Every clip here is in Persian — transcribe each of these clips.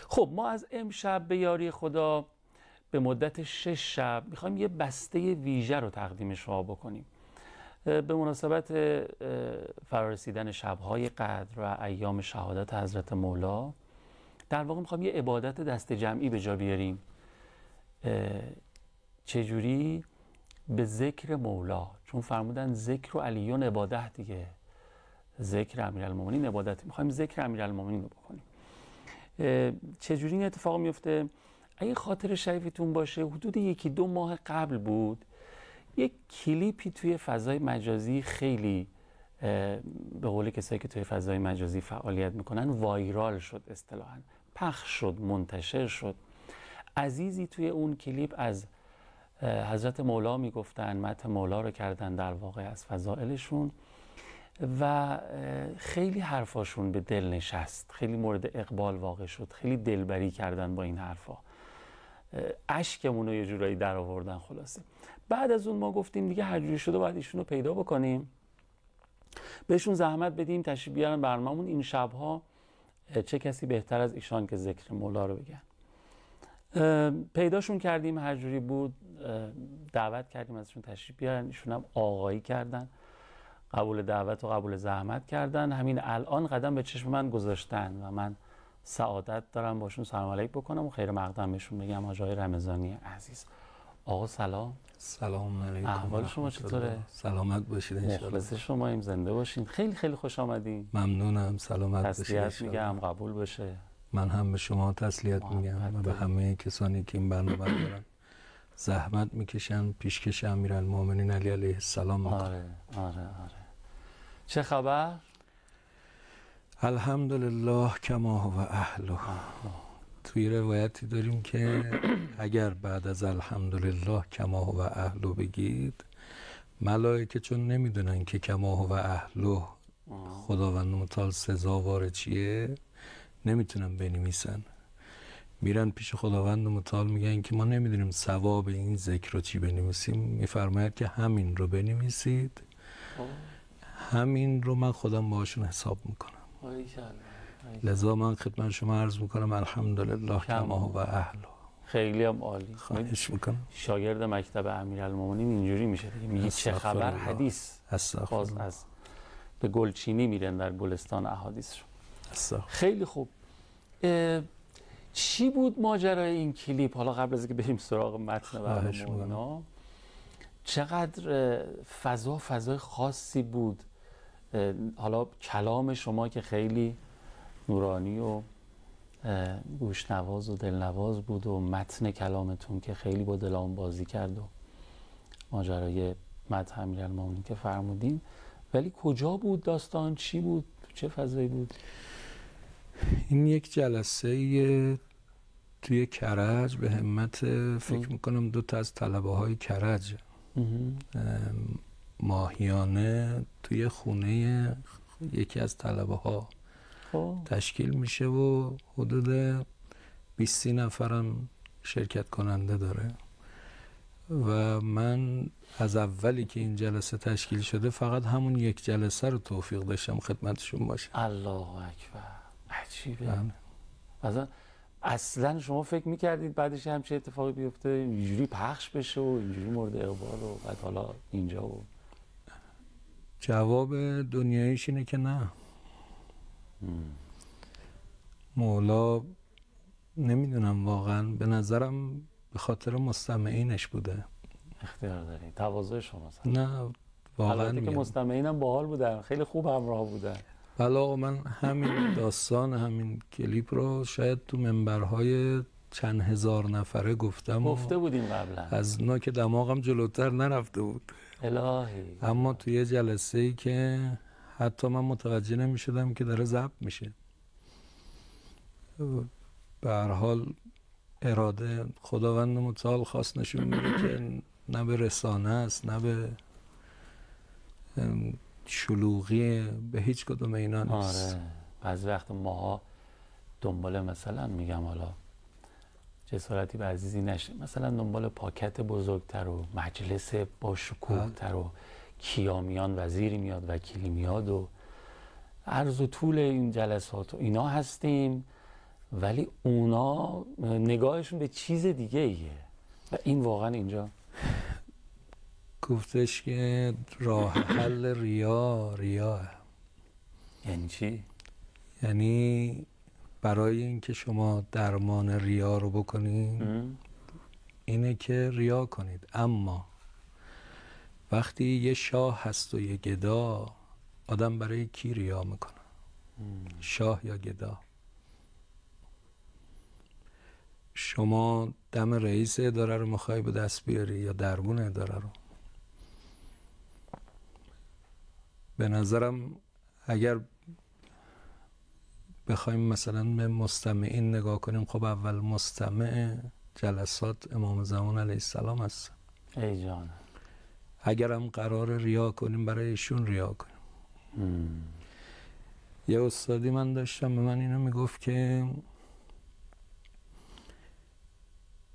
خب ما از امشب به یاری خدا به مدت 6 شب میخوایم یه بسته ویژه رو تقدیم شما بکنیم به مناسبت فرارسیدن شب‌های قدر و ایام شهادت حضرت مولا. در واقع میخوایم یه عبادت دست جمعی به جا بیاریم. چجوری؟ به ذکر مولا، چون فرمودن ذکر و علیون عبادت دیگه، ذکر امیرالمومنین عبادت. میخوایم ذکر امیرالمومنین رو بکنیم. چجوری این اتفاق میفته؟ اگه خاطر شریفتون باشه حدود 1-2 ماه قبل بود یک کلیپی توی فضای مجازی خیلی به قول کسایی که توی فضای مجازی فعالیت میکنن وایرال شد، اصطلاحاً پخش شد، منتشر شد. عزیزی توی اون کلیپ از حضرت مولا میگفتن، مدح مولا رو کردن در واقع از فضائلشون و خیلی حرفاشون به دل نشست، خیلی مورد اقبال واقع شد، خیلی دلبری کردن با این حرفا، اشکمون رو یه جورایی در آوردن. خلاصه بعد از اون ما گفتیم دیگه هر جوری شده باید ایشون رو پیدا بکنیم، بهشون زحمت بدیم تشریف بیارن برنامه‌مون. این شبها چه کسی بهتر از ایشان که ذکر مولا رو بگن. پیداشون کردیم، هر جوری بود دعوت کردیم ازشون تشریف بیارن. ایشون هم آقایی کردن، قبول دعوت و قبول زحمت کردن. همین الان قدم به چشم من گذاشتن و من سعادت دارم باشون سلام علیک بکنم و خیر مقدم بهشون بگم. آقای رمضانی عزیز. آقا سلام. سلام علیکم. احوال شما چطوره؟ سلامت باشید ان شاء الله. مخلص شما ایم، زنده باشین. خیلی خیلی خوش آمدین. ممنونم. سلامت باشید. تسلیت میگم، قبول بشه. من هم به شما تسلیت میگم و به همه کسانی که این برنامه دارن زحمت میکشن پیشکش امیرالمومنین علی علیه السلام میکنن. آره. چه خبر؟ الحمدلله کما هو اهله. توی روایتی داریم که اگر بعد از الحمدلله کما هو اهله بگید، ملائکه چون نمیدونن که کما هو اهله خداوند متعال سزاوار چیه نمیتونن بنویسن. میرن پیش خداوند متعال میگن که ما نمیدونیم ثواب این ذکر رو چی بنویسیم. میفرماید که همین رو بنویسید، همین رو من خودم باشون حساب میکنم. لذا من خدمت شما عرض میکنم الحمدلله کما هو اهله. خیلی هم عالی. خواهش میکنم. شاگرد مکتب امیرالمومنین اینجوری میشه دیگه، میگه چه خبر حدیث باز از به گلچینی میرن در گلستان احادیث رو. خیلی خوب. چی بود ماجرای این کلیپ؟ حالا قبل از اینکه بریم سراغ متن برنامه، چقدر فضای خاصی بود. حالا کلام شما که خیلی نورانی و گوشنواز و دلنواز بود و متن کلامتون که خیلی با دلام بازی کرد و ماجرای مدح امیرالمومنین که فرمودین، ولی کجا بود داستان؟ چی بود؟ چه فضایی بود؟ این یک جلسه توی کرج به همت فکر میکنم 2 از طلبه های کرج ماهیانه توی خونه یکی از طلبه ها تشکیل میشه و حدود 20-30 نفرم شرکت کننده داره و من از اولی که این جلسه تشکیل شده فقط همون یک جلسه رو توفیق داشتم خدمتشون باشم. الله اکبر. عجیبه. اصلا شما فکر میکردید بعدش همچه اتفاقی بیفته، اینجوری پخش بشه و اینجوری مورد اقبال و بعد حالا اینجا و جواب دنیاییش اینه که نه. مولا نمیدونم واقعا، به نظرم به خاطر مستمعینش بوده. اختیار دارین، تواضع شماست. نه واقعا البته که مستمعینم باحال بودن، خیلی خوب همراه بودن. بله آقا، من همین داستان همین کلیپ رو شاید تو منبرهای چند هزار نفره گفته بودیم قبلا، از نوک دماغم جلوتر نرفته بود. الهی. اما توی جلسه‌ای که حتی من متوجه نمی‌شدم که داره ضبط میشه. به هر حال اراده خداوند متعال خواست نشون میده که نه به رسانه است نه به شلوغی، به هیچ کدوم اینا نیست. آره، بعضی وقت ماها دنبال مثلا میگم حالا جسارتی به عزیزی نشه، مثلا دنبال پاکت بزرگتر و مجلس با شکوهتر و کیامیان وزیری میاد وکیلی میاد و عرض و طول این جلسات و اینا هستیم ولی اونا نگاهشون به چیز دیگه ایه و این واقعا اینجا گفتش که راه حل ریاه. یعنی چی؟ یعنی برای اینکه شما درمان ریا رو بکنید اینه که ریا کنید. اما وقتی یه شاه هست و یه گدا، آدم برای کی ریا میکنه؟ شاه یا گدا؟ شما دم رئیس اداره رو میخوای به دست بیاری یا دربون اداره رو؟ به نظرم اگر بخوایم مثلا به مستمعین نگاه کنیم، خب اول مستمع جلسات امام زمان علیه السلام هست. ای جان، اگرم قرار ریا کنیم برای ایشون ریا کنیم. یه استادی من داشتم به من اینو میگفت که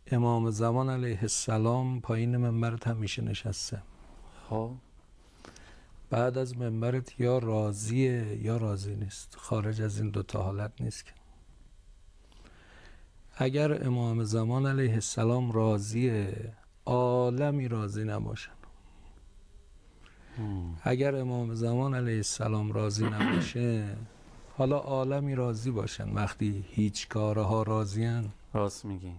امام زمان علیه السلام پایین منبرت همیشه نشسته. خب بعد از منبرت یا راضیه یا راضی نیست. خارج از این دوتا حالت نیست که. اگر امام زمان علیه السلام راضیه، عالمی راضی نباشن. اگر امام زمان علیه السلام راضی نباشه، حالا عالمی راضی باشن. وقتی هیچ کارها راضیان، راست میگی.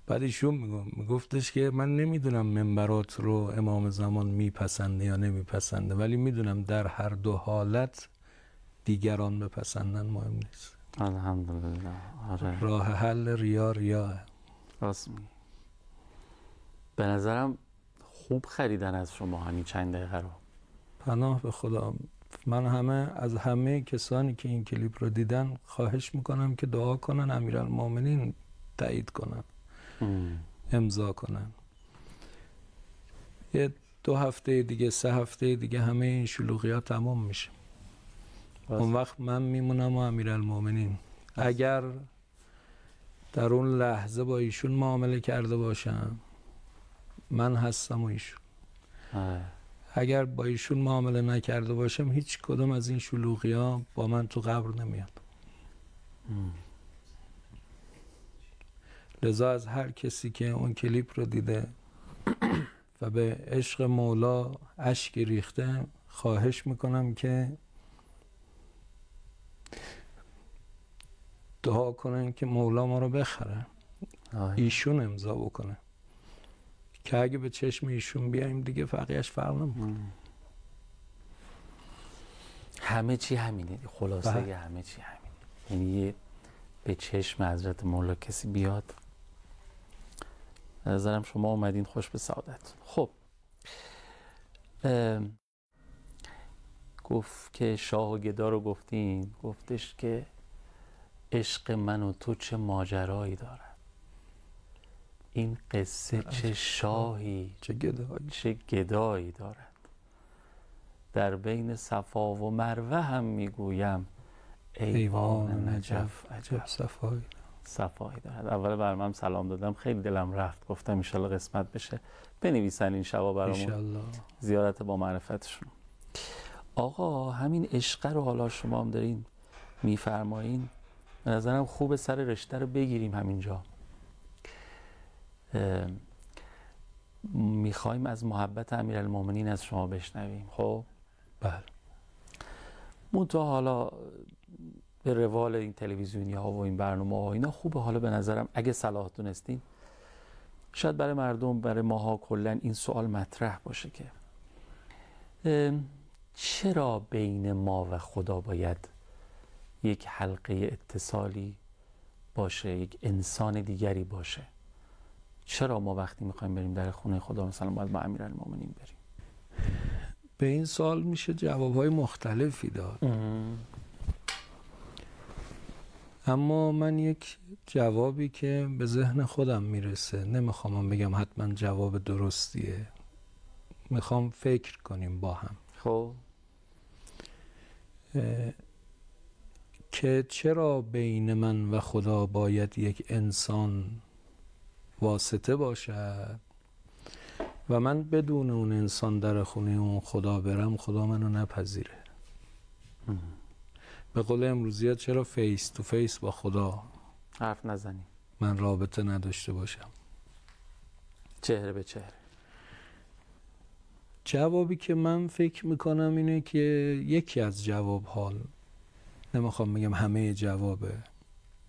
بعد ایشون میگفتش که من نمیدونم منبرات رو امام زمان میپسنده یا نمیپسنده، ولی میدونم در هر دو حالت دیگران بپسندن مهم نیست. الحمدلله. آره. راه حل ریاه. راست میگی. به نظرم خوب خریدن از شما همین چند دقیقه رو. پناه به خدا. من از همه کسانی که این کلیپ رو دیدن خواهش میکنم که دعا کنن امیرالمومنین تایید کنن، امضا کنن. یه 2 هفته دیگه 3 هفته دیگه همه این شلوغیات تمام میشه. اون وقت من میمونم و امیرالمومنین. اگر در اون لحظه با ایشون معامله کرده باشم، من هستم و ایشون. اگر با ایشون معامله نکرده باشم، هیچ کدوم از این شلوغی‌ها با من تو قبر نمیاد. لذا از هر کسی که اون کلیپ رو دیده و به عشق مولا اشک ریخته، خواهش میکنم که دعا کنن که مولا ما رو بخره. ایشون امضا بکنه که اگه به چشم ایشون بیاییم دیگه فقیهش فرق نمیکنه. همه چی همینه، خلاصه همه چی همینه. یعنی به چشم حضرت مولا کسی بیاد، نظرم شما اومدین خوش به سعادت. خب گفت که شاه و گدا رو گفتین، گفتش که عشق من و تو چه ماجرایی دارد، این قصه چه شاهی چه گدایی دارد، در بین صفا و مروه هم میگویم ایوان نجف عجب صفایی دارد. اول برنامه سلام دادم، خیلی دلم رفت، گفتم انشالله قسمت بشه بنویسن این شبا برامون زیارت با معرفتشون. آقا همین عشق رو حالا شما هم دارین میفرمایین، به نظرم خوب سر رشته رو بگیریم همینجا. میخوایم از محبت امیرالمومنین از شما بشنویم. خب بله. منتها حالا به روال این تلویزیونی ها و این برنامه ها اینا خوبه، حالا به نظرم اگه صلاح دونستین شاید برای مردم، برای ماها کلا این سوال مطرح باشه که چرا بین ما و خدا باید یک حلقه اتصالی باشه، یک انسان دیگری باشه؟ چرا ما وقتی میخوایم بریم در خونه خدا مثلا باید با امیرالمومنین بریم؟ به این سوال میشه جوابهای مختلفی داد. اما من یک جوابی که به ذهن خودم میرسه، نمیخوام بگم حتما جواب درستیه، میخوام فکر کنیم با هم. خب که چرا بین من و خدا باید یک انسان واسطه باشد و من بدون اون انسان در خونه اون خدا برم، خدا منو نپذیره. به قول امروزی ها چرا فیس تو فیس با خدا حرف نزنی، من رابطه نداشته باشم؟ چهره به چهره. جوابی که من فکر میکنم اینه که یکی از جواب ها، نمیخوام بگم همه جوابه،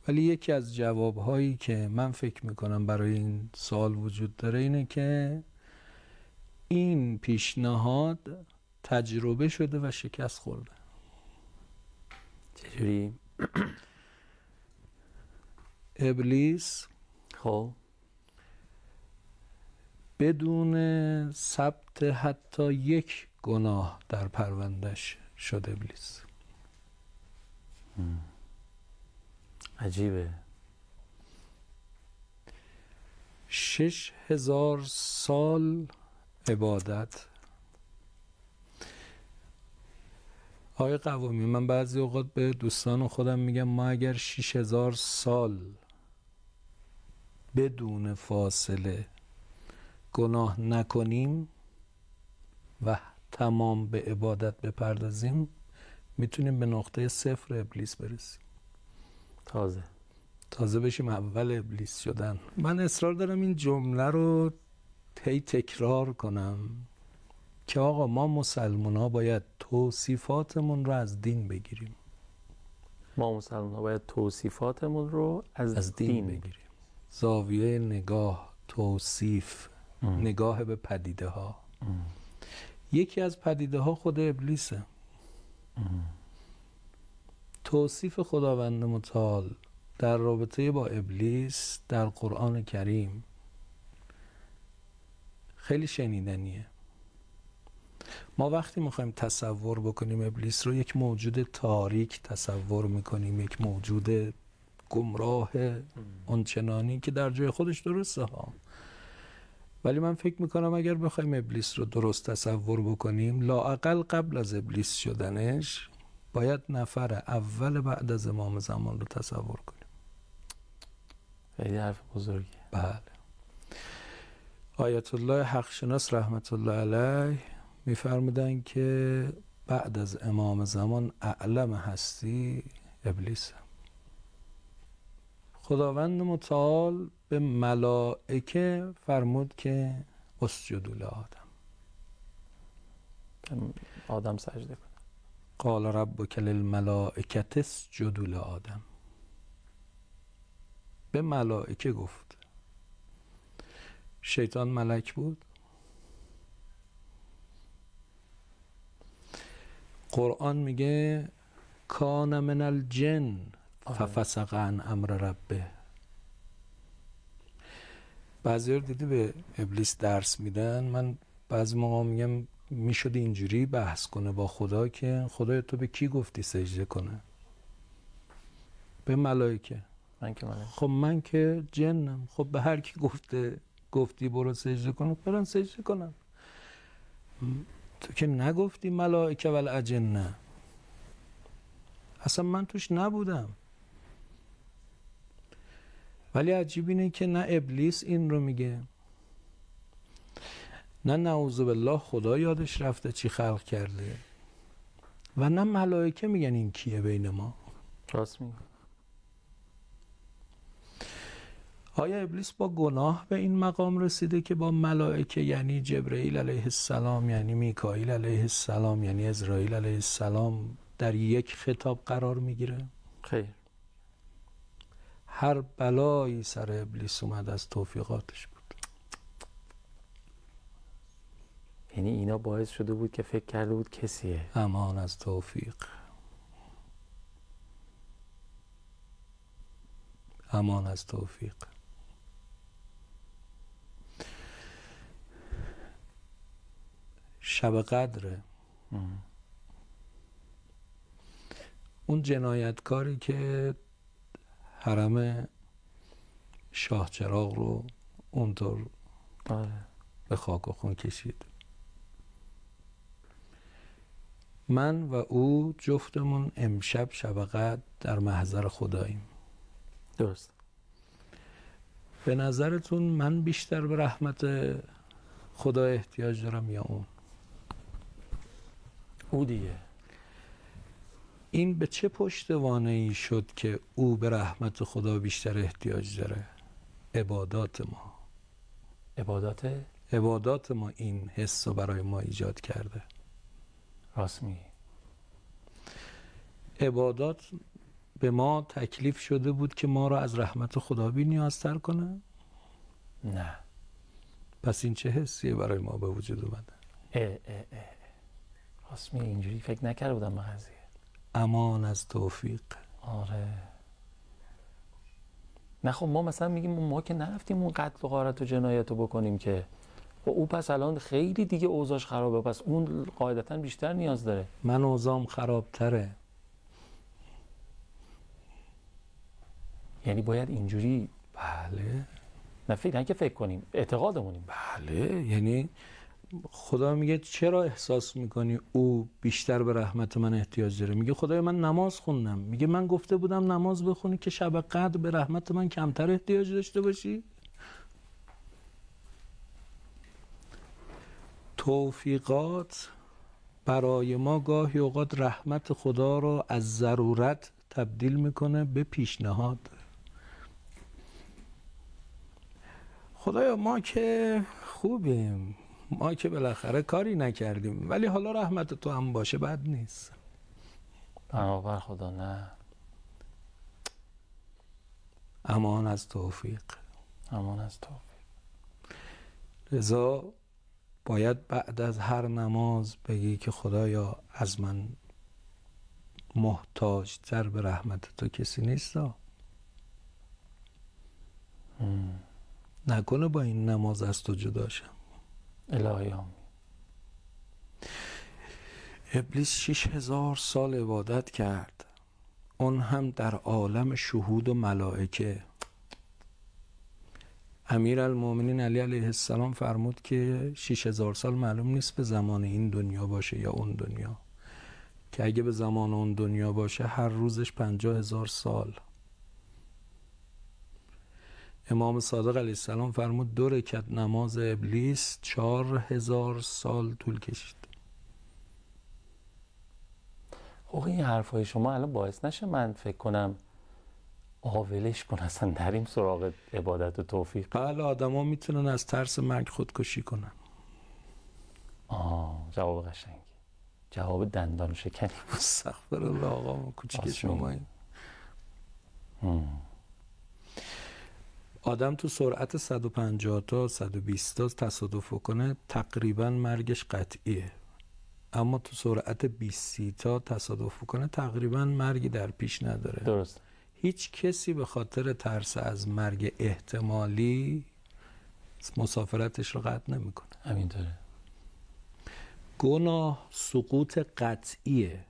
ولی یکی از جواب هایی که من فکر میکنم برای این سوال وجود داره اینه که این پیشنهاد تجربه شده و شکست خورده. چجوری؟ ابلیس خب بدون ثبت حتی یک گناه در پروندهش شد ابلیس. عجیبه. 6000 سال عبادت. آقای قوامی، من بعضی اوقات به دوستان خودم میگم ما اگر 6000 سال بدون فاصله گناه نکنیم و تمام به عبادت بپردازیم میتونیم به نقطه صفر ابلیس برسیم. تازه بشیم اول ابلیس شدن. من اصرار دارم این جمله رو تکرار کنم که آقا ما مسلمان ها باید توصیفاتمون رو از دین بگیریم. ما مسلمان ها باید توصیفاتمون رو از دین بگیریم. زاویه نگاه، توصیف، نگاه به پدیده ها. یکی از پدیده ها خود ابلیسه. توصیف خداوند متعال در رابطه با ابلیس در قرآن کریم خیلی شنیدنیه. ما وقتی میخوایم تصور بکنیم ابلیس رو یک موجود تاریک تصور میکنیم، یک موجود گمراه اونچنانی که در جای خودش درسته ها، ولی من فکر میکنم اگر بخوایم ابلیس رو درست تصور بکنیم لااقل قبل از ابلیس شدنش باید نفر اول بعد از امام زمان رو تصور کنیم. خیلی حرف بزرگی. بله. آیت الله حقشناس رحمت الله علیه میفرمودن که بعد از امام زمان اعلم هستی ابلیس. خداوند متعال به ملائکه فرمود که اسجدوا لآدم. آدم سجده کنه. قال ربک للملائکة اسجدوا لآدم. به ملائکه گفت. شیطان ملک بود؟ قرآن میگه کان من الجن ففسق عن امر ربه. بعضی ها دیدی به ابلیس درس میدن. من بعضی موقع میگم میشد اینجوری بحث کنه با خدا که خدای تو به کی گفتی سجده کنه؟ به ملائکه. من که ملک. خب من که جنم، خب به هر کی گفتی برو سجده کنه برن سجده کنم. تو که نگفتی ملائکه والاجنه، اصلا من توش نبودم. ولی عجیب اینه که نه ابلیس این رو میگه، نه نعوذ بالله خدا یادش رفته چی خلق کرده، و نه ملائکه میگن این کیه بین ما. راست میگه. آیا ابلیس با گناه به این مقام رسیده که با ملائکه یعنی جبرئیل علیه السلام، یعنی میکائیل علیه السلام، یعنی عزرائیل علیه السلام در یک خطاب قرار میگیره؟ خیر. هر بلایی سر ابلیس اومد از توفیقاتش بود. یعنی اینا باعث شده بود که فکر کرده بود کسیه. امان از توفیق، امان از توفیق. شب قدره. اون جنایتکاری که حرم شاه چراغ رو اونطور به خاک و خون کشید. من و او جفتمون امشب شب قدر در محضر خداییم. درست. به نظرتون من بیشتر به رحمت خدا احتیاج دارم یا اون؟ او دیگه. این به چه پشتوانه‌ای شد که او به رحمت خدا بیشتر احتیاج داره؟ عبادات ما. عبادات ما این حس رو برای ما ایجاد کرده. راست میگی. عبادات به ما تکلیف شده بود که ما را از رحمت خدا بی نیازتر کنه؟ نه. پس این چه حسیه برای ما به وجود اومده؟ راست میگی، اینجوری فکر نکرده بودم به قضیه. امان از توفیق. آره. نه خب ما مثلا میگیم ما که نرفتیم اون قتل و غارت و جنایت رو بکنیم که او پس الان خیلی دیگه اوضاعش خرابه، پس اون قاعدتا بیشتر نیاز داره. من اوضاعم خرابتره. یعنی باید اینجوری. بله. نه که فکر کنیم، اعتقادمونیم. بله. یعنی خدا میگه چرا احساس میکنی او بیشتر به رحمت من احتیاج داره؟ میگه خدای من نماز خوندم. میگه من گفته بودم نماز بخونی که شب قدر به رحمت من کمتر احتیاج داشته باشی؟ توفیقات برای ما گاهی اوقات رحمت خدا رو از ضرورت تبدیل میکنه به پیشنهاد. خدایا ما که خوبیم، ما که بالاخره کاری نکردیم، ولی حالا رحمت تو هم باشه بد نیست. بنابر خدا نه. امان از توفیق. امان از توفیق. لذا باید بعد از هر نماز بگی که خدایا از من محتاج تر به رحمت تو کسی نیست. نکنه با این نماز از تو جدا شم. الهی آمین. ابلیس 6000 سال عبادت کرد، اون هم در عالم شهود و ملائکه. امیرالمومنین علی علیه السلام فرمود که 6000 سال معلوم نیست به زمان این دنیا باشه یا اون دنیا، که اگه به زمان اون دنیا باشه هر روزش 50000 سال. امام صادق علیه السلام فرمود 2 رکعت نماز ابلیس 4000 سال طول کشید. این حرفای شما الان باعث نشه من فکر کنم آولش کنن اصلا نریم سراغ عبادت و توفیق؟ بله، آدم ها میتونن از ترس مرگ خودکشی کنن. جواب قشنگی، جواب دندان شکنی. استغفرالله آقا کوچیک شما. آدم تو سرعت 150 تا 120 تا تصادف کنه تقریبا مرگش قطعیه، اما تو سرعت 20 تا تصادف کنه تقریبا مرگی در پیش نداره. درست. هیچ کسی به خاطر ترس از مرگ احتمالی مسافرتش رو قطع نمیکنه. همینطوره. گناه سقوط قطعیه،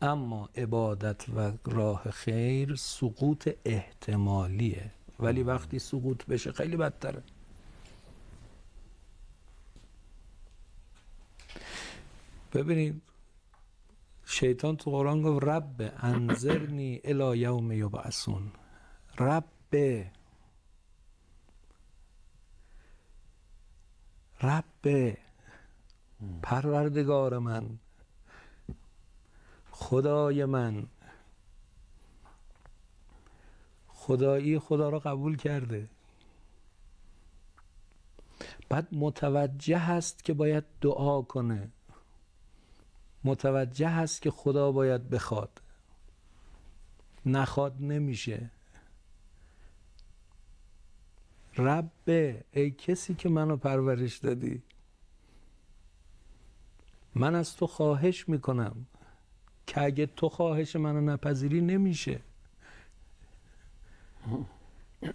اما عبادت و راه خیر سقوط احتمالیه، ولی وقتی سقوط بشه خیلی بدتره. ببینید شیطان تو قرآن گفت رب انظرنی الی یوم یبعثون. رب پروردگار من، خدای من. خدایی خدا را قبول کرده، بعد متوجه هست که باید دعا کنه، متوجه هست که خدا باید بخواد، نخواد نمیشه. رب ای کسی که منو پرورش دادی، من از تو خواهش میکنم که اگه تو خواهش منو نپذیری نمیشه.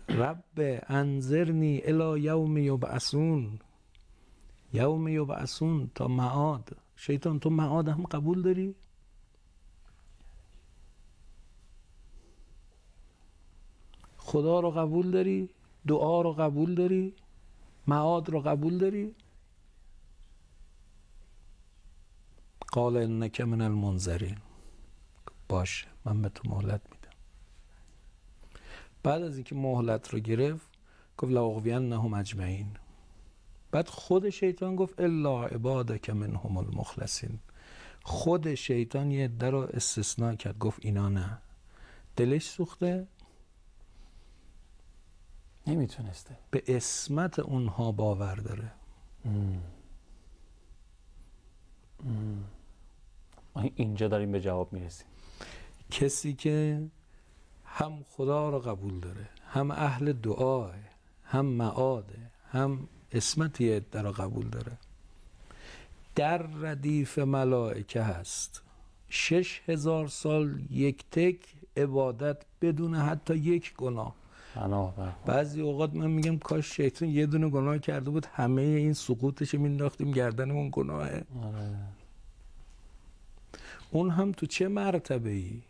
رب انظرنی الی یوم یبعثون. یوم یبعثون تا معاد. شیطان تو معاد هم قبول داری؟ خدا رو قبول داری؟ دعا رو قبول داری؟ معاد رو قبول داری؟ قال انک من المنذرین. باشه من به تو مهلت میدم. بعد از اینکه مهلت رو گرفت گفت لاغوینهم اجمعین. بعد خود شیطان گفت الا عبادک منهم المخلصین. خود شیطان یه عده رو استثناء کرد، گفت اینا نه. دلش سوخته، نمیتونسته، به عصمت اونها باور داره. اینجا داریم به جواب میرسیم. کسی که هم خدا رو قبول داره، هم اهل دعاه، هم معاده، هم عصمتی عده رو قبول داره، در ردیف ملائکه هست، 6000 سال یک تک عبادت بدون حتی یک گناه. بعضی اوقات من میگم کاش شیطان یه دونه گناه کرده بود، همه این سقوطش مینداختیم گردنمون گناهه. اون هم تو چه مرتبه ای؟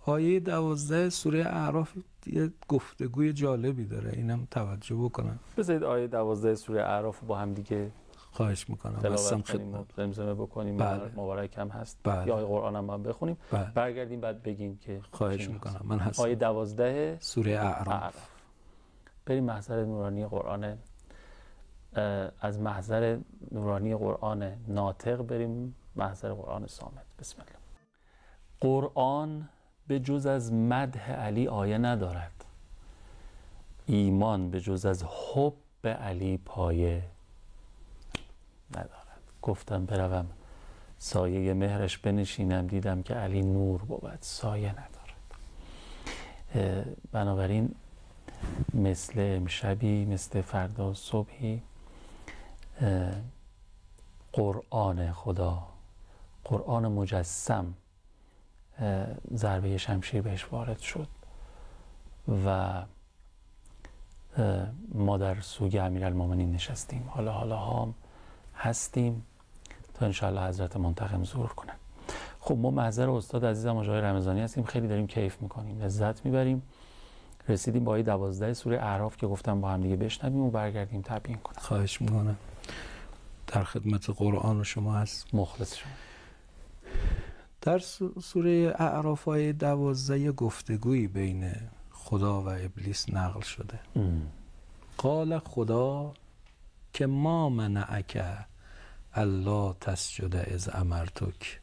آیه 12 سوره اعراف یه گفتگوی جالبی داره، اینم توجه بکنم. بذارید آیه 12 سوره اعراف با هم دیگه خواهش میکنم تلاوت کنیم و زمزمه بکنیم. مبارک هم هست. یا آیه قرآن هم بخونیم. برگردیم بعد بگیم که خواهش میکنم. من هستم. آیه 12 سوره اعراف. بریم محضر نورانی قرآن، از محضر نورانی قرآن ناطق بریم محضر قرآن صامت. بسم الله. قرآن به جز از مدح علی آیه ندارد، ایمان به جز از حب علی پایه ندارد. گفتم بروم سایه مهرش بنشینم، دیدم که علی نور بود سایه ندارد. بنابراین مثل امشبی، مثل فردا صبحی، قرآن خدا، قرآن مجسم، ضربه شمشیر بهش وارد شد و ما در سوگ امیرالمومنین نشستیم، حالا هم هستیم تا انشاءالله حضرت منتقم ظهور کنن. خب ما محضر استاد عزیزم آقای رمضانی هستیم، خیلی داریم کیف میکنیم، لذت میبریم. رسیدیم با آیه 12 سوره اعراف که گفتم با هم دیگه بشنویم و برگردیم تبیین کنم. خواهش میکنم. در خدمت قرآن شما هست. مخلص شما. در سوره اعراف آیه 12 گفتگویی بین خدا و ابلیس نقل شده. قال خدا که ما منعک الا تسجد اذ امرتک،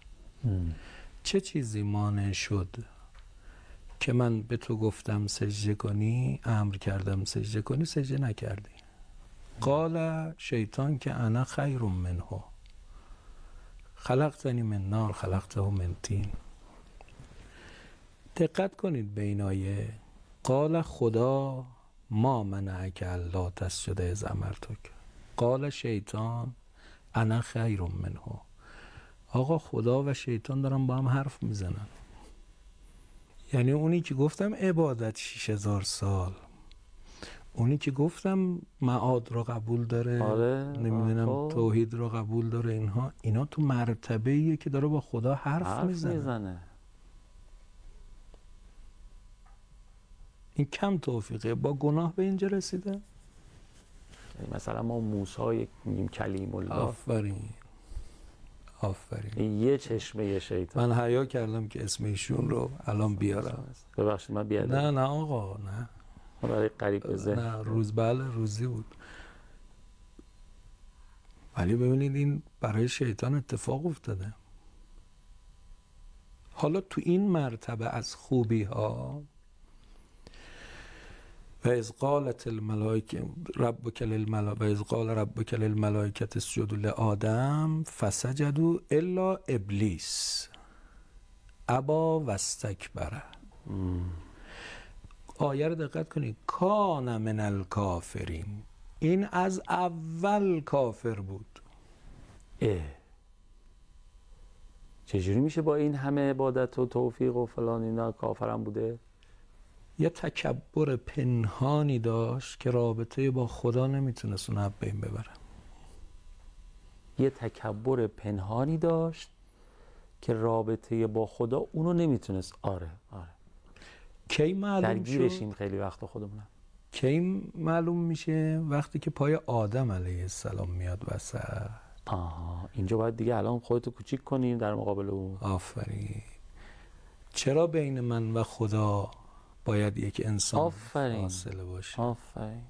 چه چیزی مانع شد که من به تو گفتم سجده کنی، امر کردم سجده کنی، سجده نکردی؟ قال شیطان که انا خیر منه خلقتنی من نار خلقته من طین. دقت کنید به این آیه. قال خدا ما منعک الا تسجد اذ امرتک، قال شیطان انا خیر منه. آقا خدا و شیطان دارن با هم حرف میزنن. یعنی اونی که گفتم عبادت 6000 سال، اونی که گفتم معاد رو قبول داره، نمیدونم توحید رو قبول داره، اینا تو مرتبه‌ایه که داره با خدا حرف میزنه. این کم توفیقه، با گناه به اینجا رسیده. مثلا ما موسی میگیم کلیم الله. آفرین. یه چشمه شیطان. من حیا کردم که اسم ایشون رو الان بیارم. ببخشید من بیادم. نه آقا نه. برای قریب به ذهن. نه روزی بود. ولی ببینید این برای شیطان اتفاق افتاده. حالا تو این مرتبه از خوبی ها و اذ قالت الملائکه ربک للملائکه و اذ قال ربک للملائکه اسجدوا لآدم فسجدوا الا ابلیس ابا واستکبر. آیه رو دقت کنید. کان من الکافرین، این از اول کافر بود. چجوری میشه با این همه عبادت و توفیق و فلان اینا کافرم بوده؟ یه تکبر پنهانی داشت که رابطه با خدا نمیتونست اون از بین ببره. یه تکبر پنهانی داشت که رابطه با خدا اونو نمیتونست. آره کی معلوم درگیرشیم خیلی وقتا خودمونم. کی معلوم میشه؟ وقتی که پای آدم علیه السلام میاد وسط. اینجا باید دیگه الان خودتو کوچیک کنیم در مقابل اون. آفرین. چرا بین من و خدا باید یک انسان فاصله باشه؟ آفرین.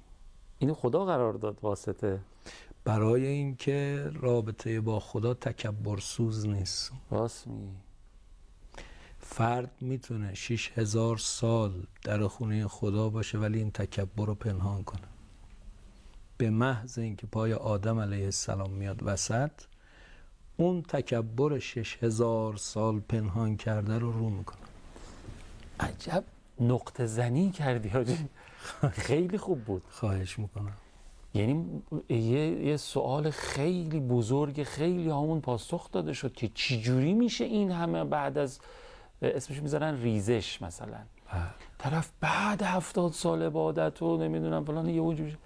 اینو خدا قرار داد واسطه. برای اینکه رابطه با خدا تکبر سوز نیست. راست میگی. فرد میتونه 6000 سال در خونه خدا باشه ولی این تکبر رو پنهان کنه. به محض اینکه پای آدم علیه السلام میاد وسط، اون تکبر 6000 سال پنهان کرده رو میکنه. عجب نقطه زنی کردی حاجی. خیلی خوب بود. خواهش میکنم. یعنی یه سوال خیلی بزرگ خیلی همون پاسخ داده شد که چجوری میشه این همه بعد از اسمش میذارن ریزش مثلا طرف بعد 70 سال عبادت و نمیدونم فلان یه وجود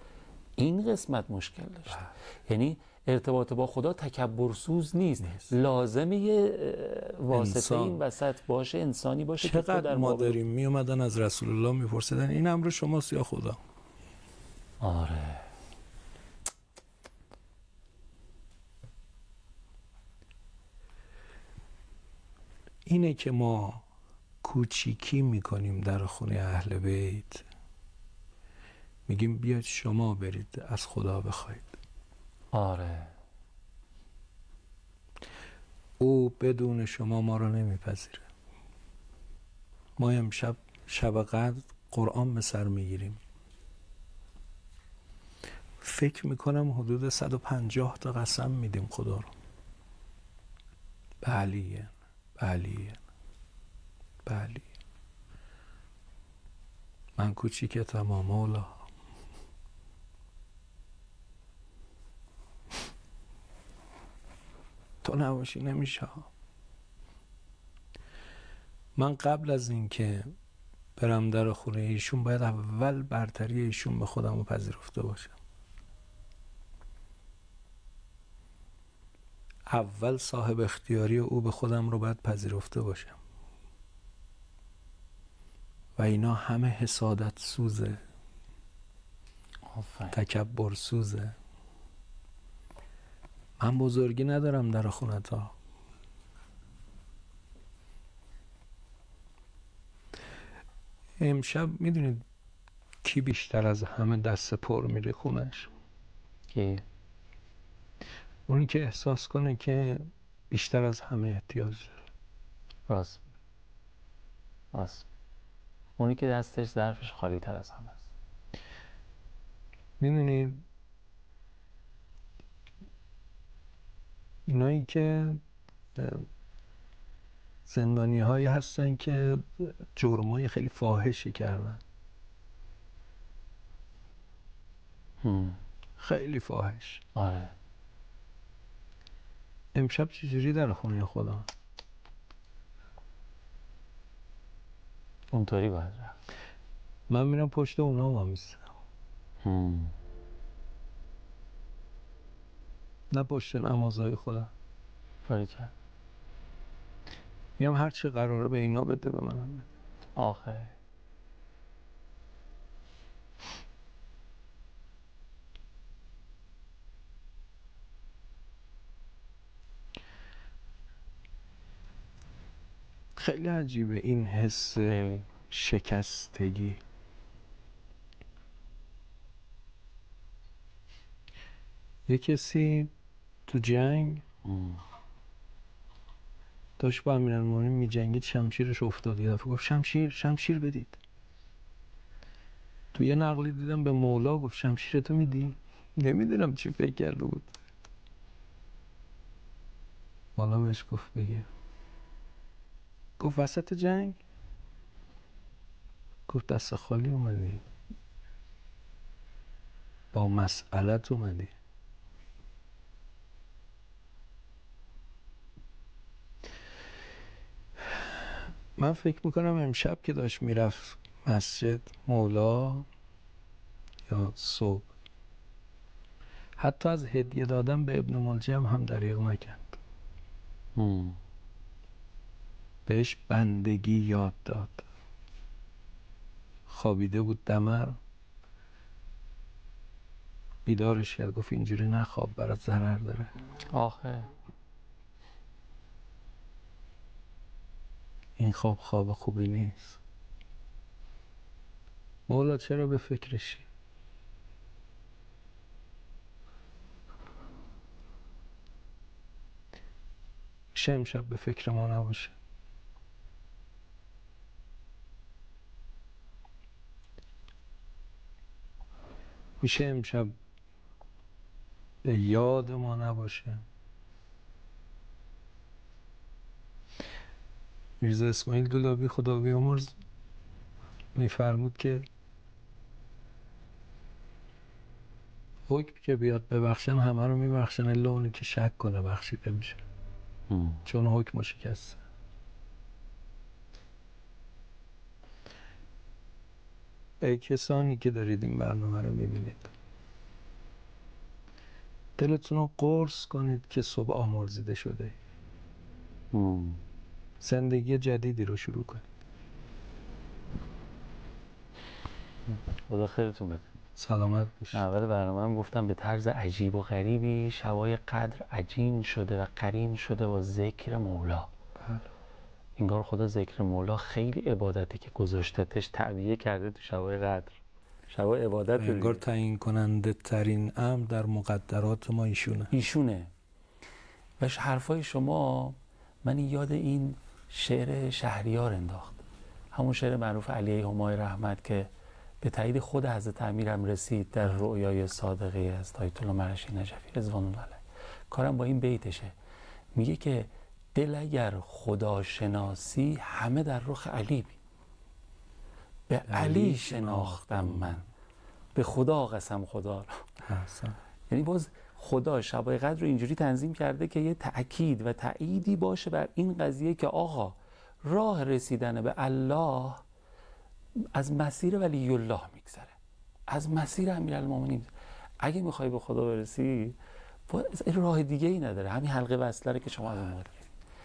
این قسمت مشکل داشت. یعنی ارتباط با خدا تکبرسوز نیست. لازمه یه واسطه این وسط باشه، انسانی باشه. چقدر ما داریم می اومدن از رسول الله میپرسیدن این امر شماست یا خدا؟ آره. اینه که ما کوچیکی میکنیم در خونه اهل بیت، میگیم بیاید شما برید از خدا بخواید. آره. او بدون شما ما رو نمیپذیره. ما امشب شب قدر قرآن به سر میگیریم، فکر میکنم حدود 150 تا قسم میدیم خدا رو. بلیه من کوچیکتم مولا. تو نباشی نمیشه. من قبل از اینکه برم در خونه ایشون باید اول برتری ایشون به خودم رو پذیرفته باشم. اول صاحب اختیاری او به خودم رو باید پذیرفته باشم و اینا همه حسادت سوزه، تکبر سوزه. من بزرگی ندارم در خونتا. امشب میدونید کی بیشتر از همه دست پر میره خونش؟ کی؟ اونی که احساس کنه که بیشتر از همه احتیاج داره. راست. اونی که دستش ظرفش خالی تر از همه است. میدونید اینایی که زندانی هایی هستن که جرمای خیلی فاحشی کردن، خیلی فاحش. آره. امشب چجوری در خونه خدا؟ اونطوری باید رفت. من میرم پشت اونا وامیستم، نه پشت نمازهای خدا. باریکلا. میگم هر چی قراره به اینا بده به منم بده. آخه خیلی عجیبه این حس شکستگی. یه کسی تو جنگ داشت با امیرالمومنین می جنگید، شمشیرش افتاد. یه دفعه گفت شمشیر بدید. تو یه نقلی دیدم به مولا گفت شمشیرتو میدی؟ نمیدونم چی فکر کرده بود. مولا بهش گفت بگیر. گفت وسط جنگ؟ گفت دست خالی اومدی، با مسئلت اومدی. من فکر میکنم امشب که داشت میرفت مسجد مولا یا صبح، حتی از هدیه دادن به ابن ملجم هم دریغ نکرد. بهش بندگی یاد داد. خوابیده بود دمر، بیدارش کرد، گفت اینجوری نخواب برات ضرر داره. آخه این خواب خوبی نیست. مولا چرا به فکرشی؟ میشه امشب به فکر ما نباشه. میشه امشب به یاد ما نباشه. میرزا اسماعیل دولابی خدا بیامرز میفرمود که حکم که بیاد ببخشن همه رو میبخشن الا اونی که شک کنه بخشیده میشه، چون حکم شکسته. ای کسانی که دارید این برنامه رو میبینید، دلتون رو قرص کنید که صبح آمرزیده شده، زندگی جدیدی رو شروع کنید. خدا خیرتون بده. سلامت باشید. اول برنامه هم گفتم به طرز عجیب و غریبی شبای قدر عجین شده و قرین شده با ذکر مولا. بله. انگار خدا ذکر مولا خیلی عبادتی که گذاشتتش تعبیه کرده تو شبای قدر. شبای عبادت انگار تعیین کننده ترین امر در مقدرات ما ایشونه. و حرفای شما من یاد این شعر شهریار انداخت، همون شعر معروف علی همای رحمت که به تایید خود حضرت امیرم رسید در رؤیای صادقه از آیت الله مرشی نجفی رضوان الله علیه. کارم با این بیتشه، میگه که دل اگر خدا شناسی همه در رخ علی بی، به علی شناختم من به خدا قسم خدا را. یعنی باز خدا شبای قدر رو اینجوری تنظیم کرده که یه تأکید و تأییدی باشه بر این قضیه که آقا راه رسیدن به الله از مسیر ولی الله میگذره، از مسیر امیرالمومنین. اگه میخوای به خدا برسی راه دیگه ای نداره، همین حلقه وصله که شما از اون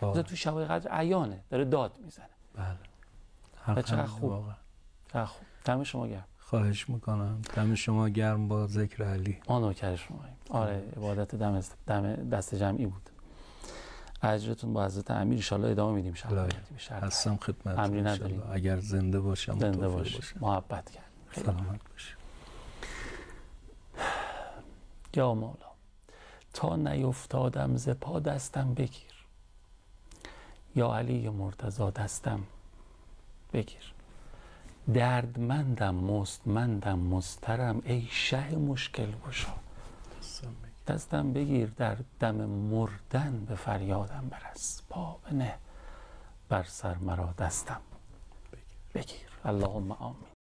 موقع تو شبای قدر عیانه داره داد میزنه. بله. چقدر خوب. چقدر خوب. دم شما گرم. خواهش میکنم. دم شما گرم با ذکر علی. ما نوکر شماییم. آره عبادت دم دست جمعی بود. اجرتون با حضرت امیر ان شاء الله ادامه میدیم. هستم خدمت. امری نداریم. اگر زنده باشم زنده باشم. محبت کرد. سلامت باشی. یا مولا تا نیفتادم ز پا دستم بگیر، یا علی مرتضی دستم بگیر. دردمندم مستمندم مضطرم ای شه مشکل گشا، دستم بگیر در دم مردن به فریادم برس، پا بنه بر سر مرا دستم بگیر. اللهم آمین.